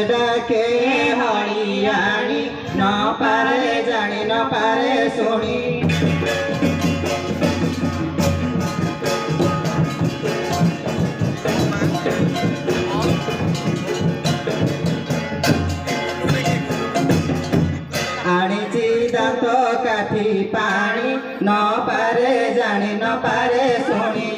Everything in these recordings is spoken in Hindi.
डाके हरियाणी न पारे जानी न पारे सुनी आनीची दांत काठी पानी न पारे जानी न पारे सुनी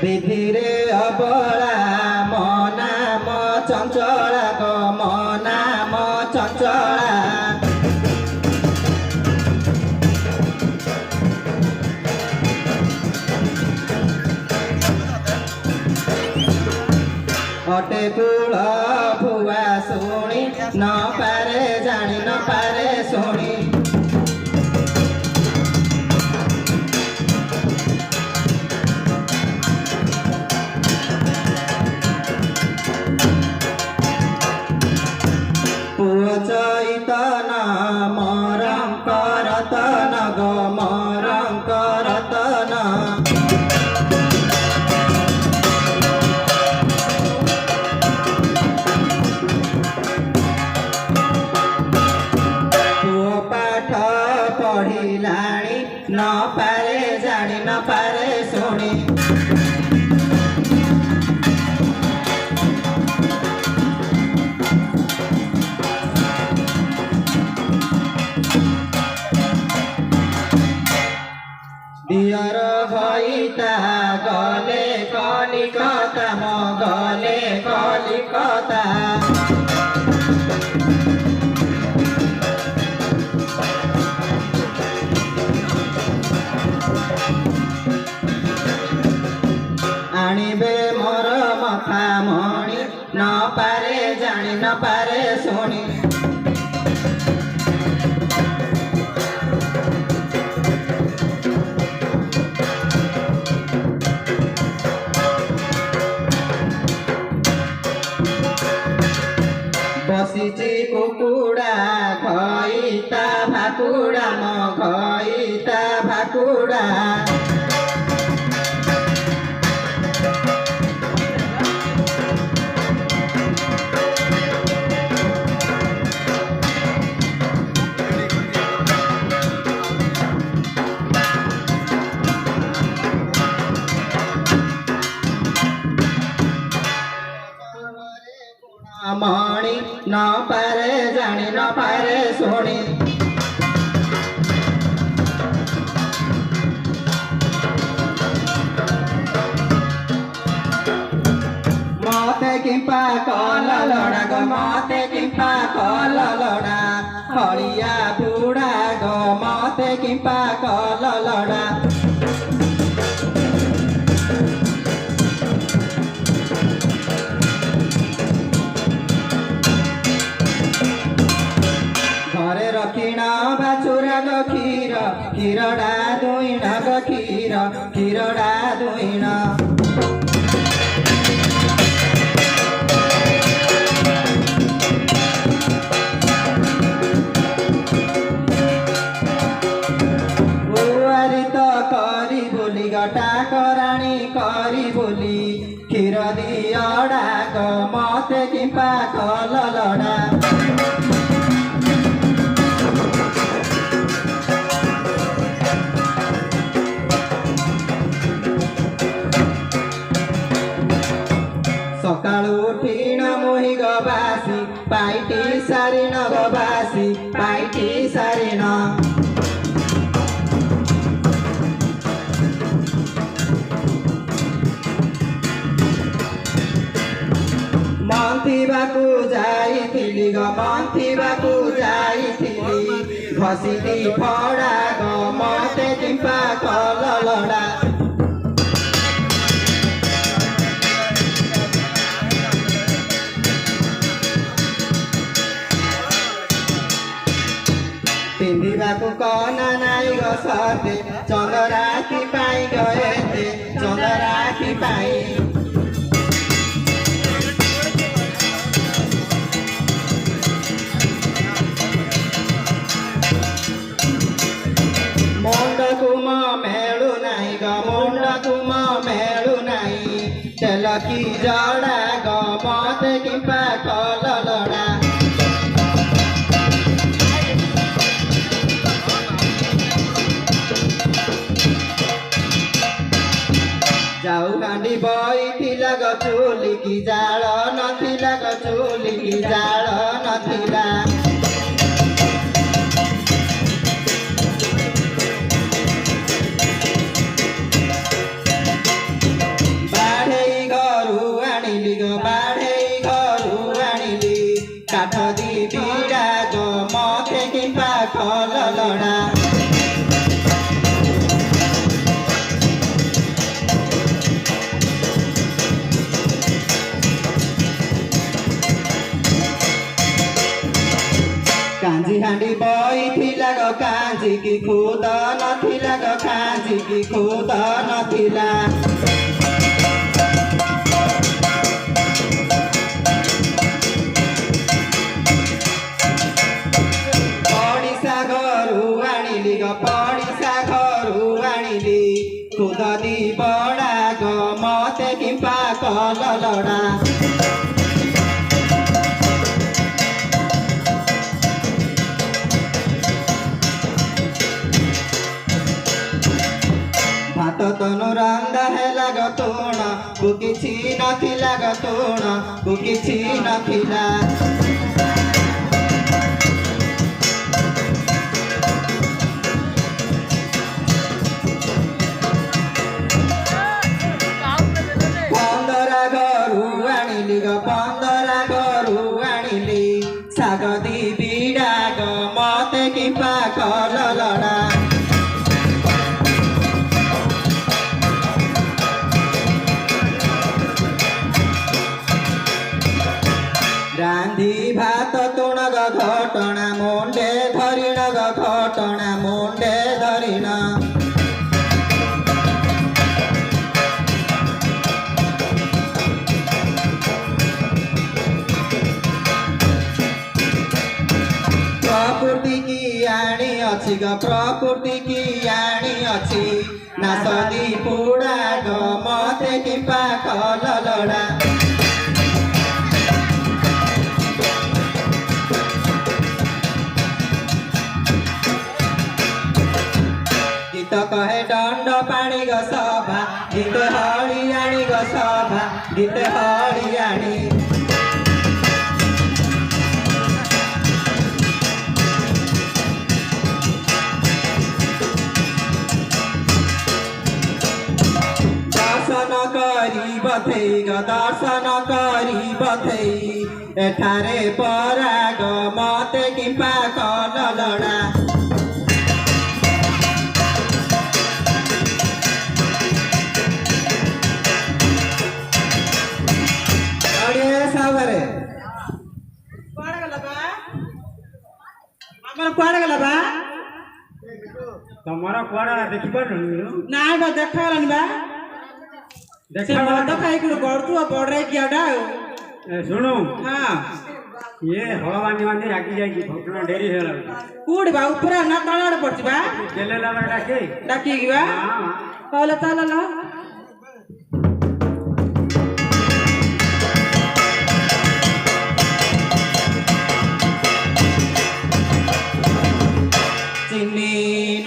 विधिरे अबला मो नाम चंचला गो मो नाम चंचला अटे कूल भुआ शुणी न पारे जानी न पारे शुणी चैतन मरं करतन गो मरं करतन पुओ पाठ पढ़िलाणी न पारे जानी न पारे शुणी दियर भईता गले कलिकता म गले कलिकता आनिबे मोर मथा मणि न पारे जानी न पारे शुणी बसिची कुकुड़ा घईता भाकुड़ा म घईता भाकुड़ा मणि न पारे जानी न पारे शुणी मते किंपा कल लड़ा गो मते किंपा कल लड़ा हरिया बुढ़ा गो मते किंपा कल लड़ा घरे रखिना बाछुरा गो क्षीर क्षीरडा दुईण गो क्षीर क्षीरडा दुईण बुआरी तो करी बोली गटा कराणी करी बोली क्षीर दियडा गो मते किंपा कल लड़ा सकाळू उठिण मोहि गबासी पाइटी सारिण गबासी पाइटी सारिण मंथिबाकू जाइथिली ग मंथिबाकू जाइथिली घसीदी फड़ा ग मते किंपा कल लड़ा ପିନ୍ଧିବାକୁ କନା ନାଇଁ ଗ ସତେ ଚନ୍ଦରାକ୍ଷୀ ପାଇଁ ଗଏତେ ଚନ୍ଦରାକ୍ଷୀ ପାଇଁ ମୁଣ୍ଡକୁ ମୋ ମେଳୁ ନାହିଁ ଗ ମୁଣ୍ଡକୁ ମୋ ମେଳୁ ନାହିଁ ତେଲ କି ଜଡ଼ା ଗ ମତେ କିମ୍ବା କଲ ଲଡ଼ା ଯାଉ ହାଣ୍ଡି ବଇଥିଲା ଗ ଚୁଲିକି ଜାଳ ନଥିଲା ଗ ଚୁଲିକି ଜାଳ ନଥିଲା ବାଢ଼େଇ ଘରୁ ଆଣିଲି ଗ ବାଢ଼େଇ ଘରୁ ଆଣିଲି କାଠ ଦି ବିଡ଼ା ଗ ମତେ କିମ୍ବା କଲ ଲଡ଼ା କାଞ୍ଜି ହାଣ୍ଡି ବଇଥିଲା ଗ କାଞ୍ଜି କି ଖୁଦ ନଥିଲା ଗ କାଞ୍ଜି କି ଖୁଦ ନଥିଲା ପଡ଼ିଶା ଘରୁ ଆଣିଲି ଗ ପଡ଼ିଶା ଘରୁ ଆଣିଲି ଖୁଦ ଦି ବଡ଼ା ଗ ମତେ କିମ୍ବା କଲ ଲଡ଼ା ଭାତ ତନୁ ରନ୍ଧା ହେଲା ଗ ତୁଣ କୁ କିଛି ନଥିଲା ଗ ତୁଣ କୁ କିଛି ନଥିଲା ପନ୍ଦରା ଘରୁ ଆଣିଲି ଗ ପନ୍ଦରା ଘରୁ ଆଣିଲି ଶାଗ ଦି ବିଡ଼ା ଗ ମତେ କିମ୍ବା କଲ ଲଡ଼ା ରାନ୍ଧି ଭାତ ତୁଣ ଗ ଘଟଣା ମୁଣ୍ଡେ ଧରିଣ ଗ ଘଟଣା ମୁଣ୍ଡେ ଧରିଣ ପ୍ରକୃତି କି ଆଣି ଅଛି ଗ ପ୍ରକୃତି କି ଆଣି ଅଛି ନାଶ ଦି ପୁଡ଼ା ଗ ମତେ କିମ୍ବା କଲ ଲଡ଼ା गीत कहे दंड पाणी ग सभा गीत हरियाणी ग सभा गीत हरियाणी दर्शन करी बथेई ग दर्शन करी बथेई एठारे पराग मते किंपा कल लड़ा कुआड़े गला बा तमरा कुआड़ा देखि पारनु ना बा देखालन बा से मत खाई कुड़ गड़तु आ पड़ रे कियाडा सुनो हां ये हळवानी वानी रागी जाई की फटना डेरी हेला कुड़ बा ऊपर ना तळाड़ पड़ती बा गेले लावर डाके डाकी की बा हां कहला ताला ला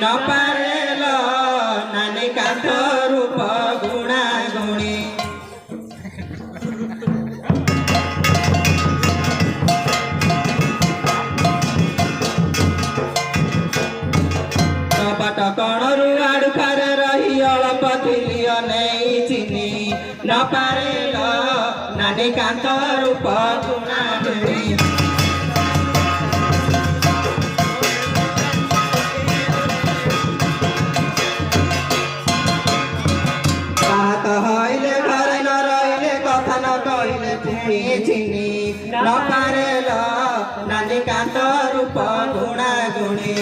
न पारेल नानी कांत रूप गुणा गुणी कपट कणरू आड़ू खारे रही अल्प थिलिय नहीं चिनी न पारेल नानी कांत रूप गुणा गुणी चिनी न पारेल नानी कांत रूप गुणा गुणी।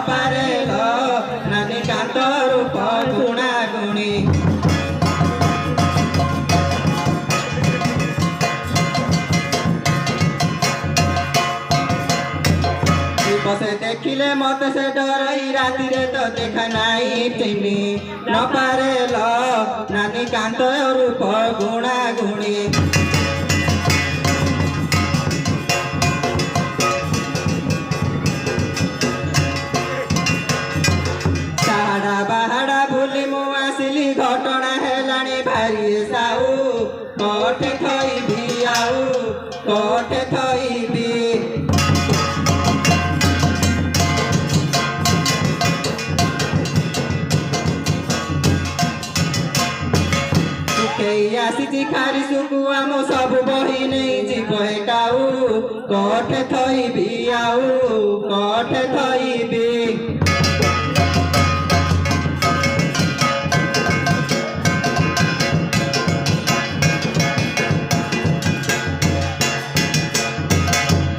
ପାରେଲ ନାନୀ କାନ୍ତ ରୂପ ଗୁଣା ଗୁଣି बसे देखिले मत से डरई राति रे तो देखा नहीं चिनी न पारेल नानी कांत रूप गुणा गुणी साड़ा बाहाड़ा भूली मु आसिली घटना हेलाणी भारी साऊ कोठे थईबी आऊ कोठे थईबी आसी खारी सुकु आम सब बही नहीं जीव एकाऊ कोठे थईबी आऊ कोठे थईबी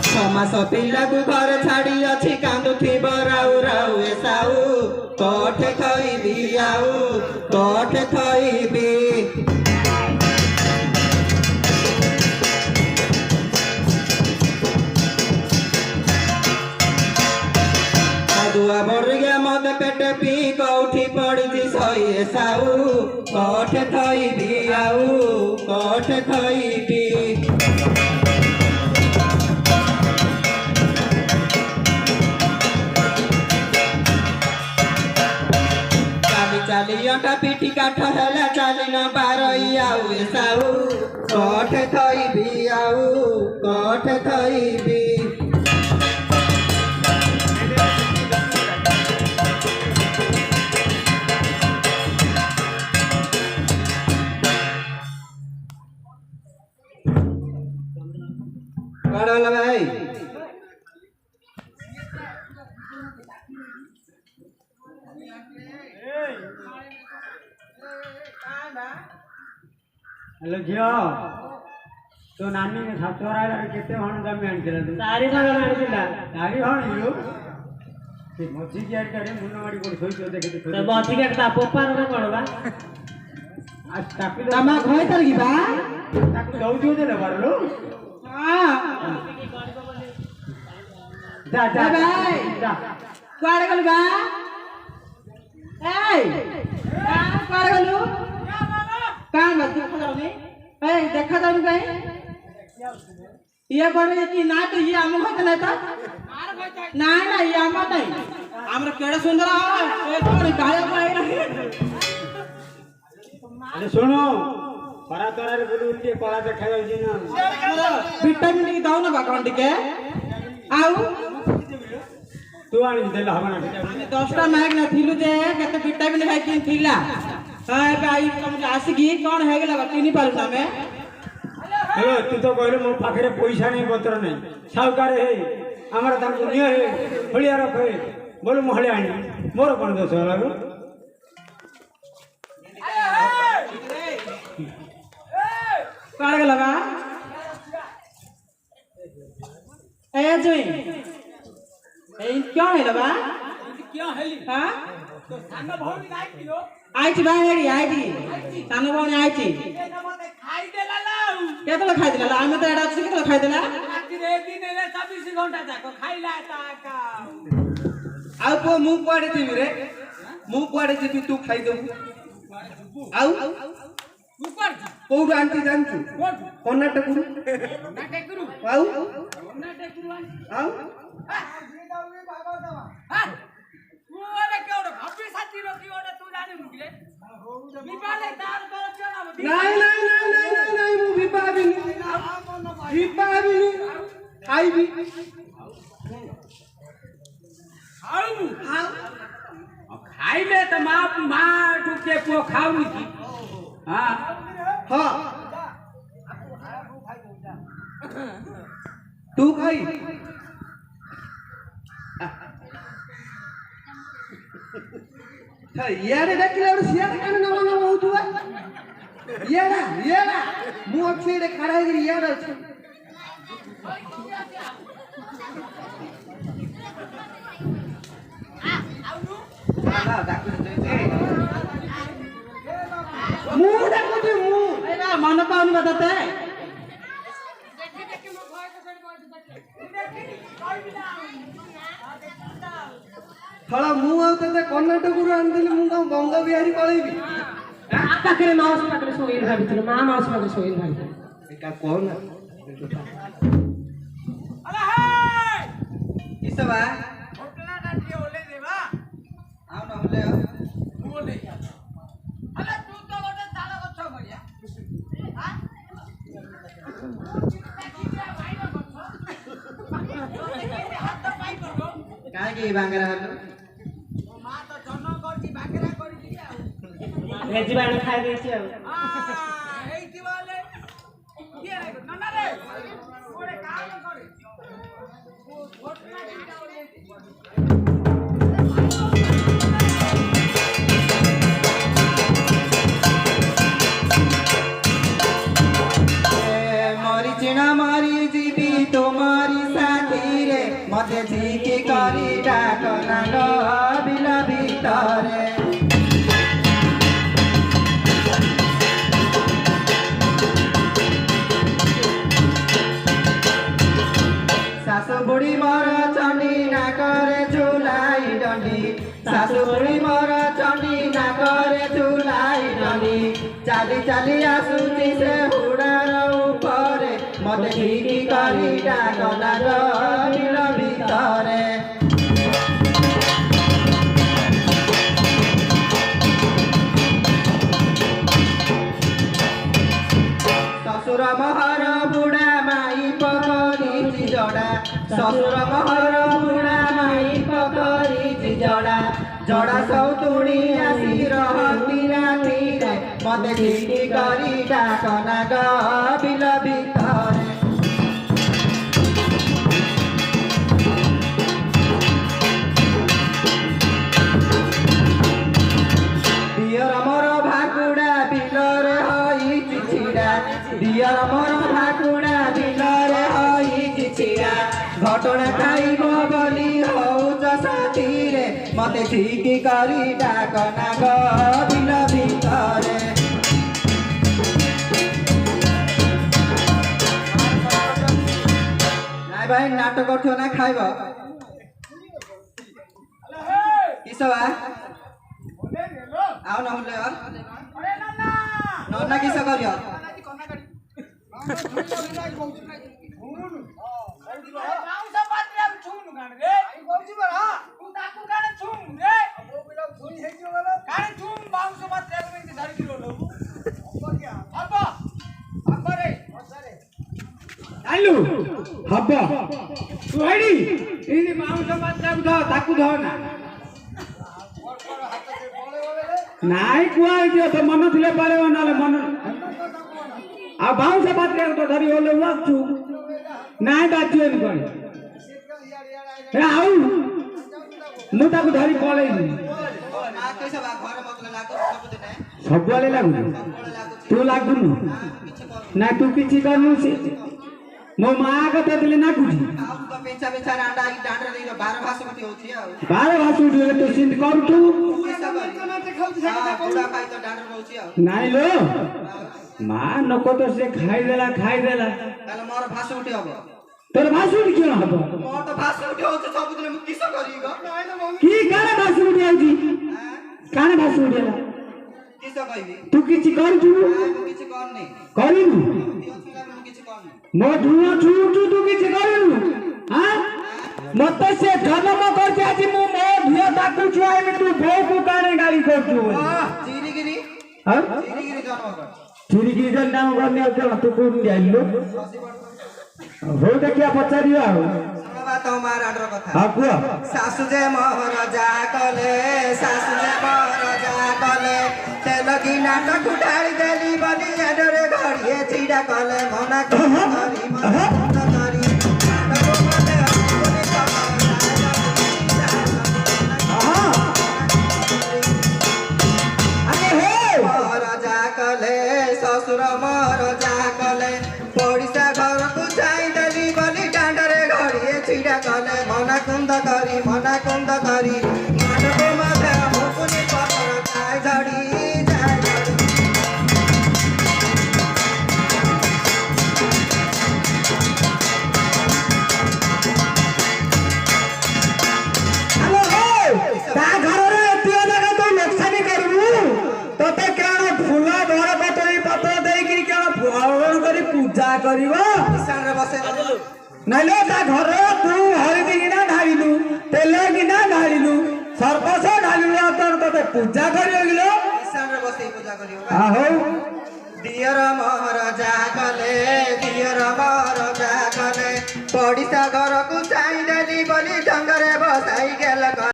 छमास पिला को घर छाड़ी अच्छी कांदुथिब राउ राउ ए साऊ कोठे थईबी आऊ कोठे थईबी दुआ बर्गे मत पेट पी कौठी पड़ी सही साऊ कोठे थईबी आऊ कोठे थईबी चाली अटा पिठी काठ हेला चाली न पारई आऊ साऊ कोठे थईबी आऊ कोठे थईबी भाई हेलो झियो तो नानी के छात्र आइला केते हण जमी आनथिला तू तारी सागर आनिला तारी हण लियो से मछी के आरे मुन्नवाड़ी कोन सोइतो देखे तो मछी के ता पोपार रे पड़बा आज ताकि तमा खोय तर की बा ताकि दौजो देले बारलो हां जा जा भाई जा कुआडे गलु बा ए कुआडे गलु कान मत देखा जाउनी ए देखा जाउनी भाई ये बड़े की ना तो ये आम खाते ना था ना ना ये आम नहीं हमरा केड़ा सुंदर आ ए कोन गाया पाई नहीं अरे सुनो परा तोरारे बोलू के परा देखा जाउची ना विटामिन की दाउ ना बाकन टिके आउ तू आनी देला हबना আমি 10টা ম্যাগ না থিলু যে কত ভিটামিন খাই কিন থিলা हाय भाई तुम आसी की कोन हे गेला किनी पालु नामे हेलो तू तो कहले मो पाखरे पैसा नहीं पत्र नहीं साहूकार हे हमर दाम दुनिया हे होलिया रखे बोलो मोहले आनी मोर कोन दोष होला रो काड़ गेला बा ए जोई ए क्या है बा क्या हेली हां तो सानो भौनी आई किलो आइची बा हेडी आइची सानो भौनी आइची खाई देला लाउ केतला खाई देला आमे तो एडा अछि केतला खाई देला राति रे दिन रे 24 घंटा जाको खाइला ताका आउ को मु कुआडे दिबी रे मु कुआडे दिबी तू खाई देबू आउ ऊपर कोउ आंटी जानछु कर्नाटक आउ आउ नहीं नहीं नहीं नहीं नहीं मु विपाबिनी खाइबी खाइले त मा टुके पो खाउनी की हां हां तू खाई यारे देखले और सियारे काने ना ना होतुआ यारा मु अक्षरे खड़ा है यार अछि ମୁଁ ଡାକୁଛି ମୁଁ ମନ ପାଉନି ବା ତତେ ଫଳ ମୁଁ ଆଉ ତତେ କର୍ଣ୍ଣାଟକରୁ ଆଣିଥିଲି ମୁଁ କଣ ଗଙ୍ଗ ବିହାରୀ ପଳେଇବି ପାଖରେ ମାଉସୀ ପାଖରେ ଶୋଇଲି ଭାବିଥିଲୁ ମା ମାଉସୀ ପାଖରେ ଶୋଇଲି ଭାବିଥିଲୁ ଏଟା କହନା କିସ ବା ଆଉ ନହେଲେ କାହିଁକି ବାଙ୍ଗରା ହେଲୁ ଭେଜି ବାଣ ଖାଇ ଦେଇଛି ଆଉ मरी चिणा मरी जीवी तुम्हारी साथी रे मते झिकी करी डाक नाग बिल भितरे सासु बुढ़ी मोर चंडी नाकरे झुलाई डंडी सासु बुढ़ी मोर चंडी नाकरे झुलाई डंडी चाली चाली आसुची से हुड़ार उपरे मते झिकी करी डाक नाग बिल भितरे ससुर महर बुढ़ा माई पकड़ी जड़ा ससुर महर बुढ़ा माई पकड़ी जड़ा जड़ा सौतुणी आसी रहती रातिरे मते झिकी करी डाक नाग बिल भितरे दियर मोर भाकुड़ा बिलरे हईची छिड़ा दियर मोर भाकुड़ा बिलरे हईची छिड़ा घटना खाइब बोली हौच साथीरे मते झिकी करी डाक नाग बिल भितरे नाइ भाई नाटक करथ्यो ना खाइब किस बा आओ नहुले नन्ना किस करियो आलू हब तू हेडी इनी माउस मात्रा ताकू ध ना नाई कुआ तो मन थिले पारे नाले मन आ बाउंस पात्रे तो धरी ओले वाचू नाई बाचू नि कोन ए आउ मु ताकू धरी पळे नी सब वाले लागू तू लागू ना तू किछि करनु से मो मां कते दिले ना कुठी तो पेचा पेचा रांडा की डांडर देई 12 भासुटी होती है 12 भासुटी तो सिंध कर तू पूरा खाई तो डांडर होती है नाई लो मां नको तो से खाई देला ताले मोर भासुटी हबो तोर भासुटी क्यों हबो मोर तो भासुटी होत सब दिन मु किस करी गो की काने भासुटी आउजी काने भासुटी आला किस कहबी तू किछि कर तू किछि कर नै करिनु किछि कर नै मो धुआ छूटू तू किछि करिनु हां मते से जन्म कर जाजी मु मो धिया ताकू छुआई तू भो को काने गाली करछु चिरीगिरी हां चिरीगिरी जन्म कर चिरीगिरी जन्म करने के तू कोन जाइलो हो देखिया पचारियो आ सुनबा तो मार आडर कथा हां कुआ सासु जे मोहर जा कले सासु जे मोहर जा कले तेल की नाटक उठाई देली बली आडरे घड़िए छिड़ा कले मना करी मना करी नाटक मते अपने मोहर जा कले ससुर मोहर जा कले पड़िसा घर को जाई देली बली डांडरे घड़िए छिड़ा कले मना कुंद करी नाटक मते କରିବ ଇଶାନରେ ବସେଇ ନାଇଲେ ତା ଘର ତୁ ହଳଦୀ କିନା ଢାଳିଲୁ ତେଲ କିନା ଢାଳିଲୁ ସର୍ବସ୍ୱ ଢାଳିଲୁ ଆଉ ତତେ ପୂଜା କରିବ କିଲୋ ଇଶାନରେ ବସେଇ ପୂଜା କରିବ ହଉ ଦିଅର ମହର